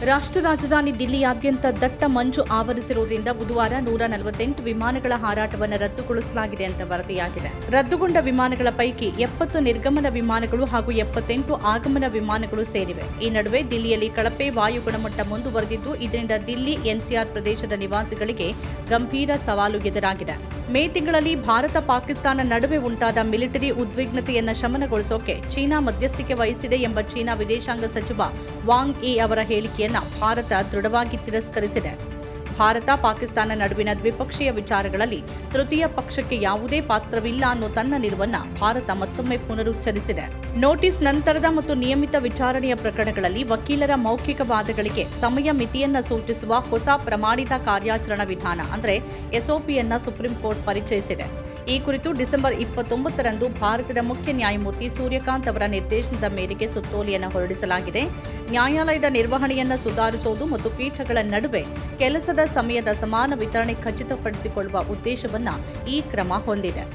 ರಾಷ್ಟ್ರ ರಾಜಧಾನಿ ದಿಲ್ಲಿಯಾದ್ಯಂತ ದಟ್ಟ ಮಂಜು ಆವರಿಸಿರುವುದರಿಂದ ಬುಧವಾರ 148 ವಿಮಾನಗಳ ಹಾರಾಟವನ್ನು ರದ್ದುಗೊಳಿಸಲಾಗಿದೆ ಅಂತ ವರದಿಯಾಗಿದೆ. ರದ್ದುಗೊಂಡ ವಿಮಾನಗಳ ಪೈಕಿ 70 ನಿರ್ಗಮನ ವಿಮಾನಗಳು ಹಾಗೂ 78 ಆಗಮನ ವಿಮಾನಗಳು ಸೇರಿವೆ. ಈ ನಡುವೆ ದಿಲ್ಲಿಯಲ್ಲಿ ಕಳಪೆ ವಾಯು ಗುಣಮಟ್ಟ ಮುಂದುವರೆದಿದ್ದು, ಇದರಿಂದ ದಿಲ್ಲಿ ಎನ್ಸಿಆರ್ ಪ್ರದೇಶದ ನಿವಾಸಿಗಳಿಗೆ ಗಂಭೀರ ಸವಾಲು ಎದುರಾಗಿದೆ. ಮೇ ತಿಂಗಳಲ್ಲಿ ಭಾರತ ಪಾಕಿಸ್ತಾನ ನಡುವೆ ಉಂಟಾದ ಮಿಲಿಟರಿ ಉದ್ವಿಗ್ನತೆಯನ್ನು ಶಮನಗೊಳಿಸೋಕೆ ಚೀನಾ ಮಧ್ಯಸ್ಥಿಕೆ ವಹಿಸಿದೆ ಎಂಬ ಚೀನಾ ವಿದೇಶಾಂಗ ಸಚಿವ ವಾಂಗ್ ಯಿ ಅವರ ಹೇಳಿಕೆಯನ್ನು ಭಾರತ ದೃಢವಾಗಿ ತಿರಸ್ಕರಿಸಿದೆ. ಭಾರತ ಪಾಕಿಸ್ತಾನ ನಡುವಿನ ದ್ವಿಪಕ್ಷೀಯ ವಿಚಾರಗಳಲ್ಲಿ ತೃತೀಯ ಪಕ್ಷಕ್ಕೆ ಯಾವುದೇ ಪಾತ್ರವಿಲ್ಲ ಅನ್ನೋ ತನ್ನ ನಿಲುವನ್ನು ಭಾರತ ಮತ್ತೊಮ್ಮೆ ಪುನರುಚ್ಚರಿಸಿದೆ. ನೋಟಿಸ್ ನಂತರದ ಮತ್ತು ನಿಯಮಿತ ವಿಚಾರಣೆಯ ಪ್ರಕರಣಗಳಲ್ಲಿ ವಕೀಲರ ಮೌಖಿಕ ವಾದಗಳಿಗೆ ಸಮಯ ಮಿತಿಯನ್ನು ಸೂಚಿಸುವ ಹೊಸ ಪ್ರಮಾಣಿತ ಕಾರ್ಯಾಚರಣಾ ವಿಧಾನ ಅಂದರೆ ಎಸ್ಒಪಿಯನ್ನು ಸುಪ್ರೀಂ ಕೋರ್ಟ್ ಪರಿಚಯಿಸಿದೆ. ಈ ಕುರಿತು ಡಿಸೆಂಬರ್ 29ರಂದು ಭಾರತದ ಮುಖ್ಯ ನ್ಯಾಯಮೂರ್ತಿ ಸೂರ್ಯಕಾಂತ್ ಅವರ ನಿರ್ದೇಶನದ ಮೇರೆಗೆ ಸುತ್ತೋಲೆಯನ್ನು ಹೊರಡಿಸಲಾಗಿದೆ. ನ್ಯಾಯಾಲಯದ ನಿರ್ವಹಣೆಯನ್ನು ಸುಧಾರಿಸುವುದು ಮತ್ತು ಪೀಠಗಳ ನಡುವೆ ಕೆಲಸದ ಸಮಯದ ಸಮಾನ ವಿತರಣೆ ಖಚಿತಪಡಿಸಿಕೊಳ್ಳುವ ಉದ್ದೇಶವನ್ನು ಈ ಕ್ರಮ ಹೊಂದಿದೆ.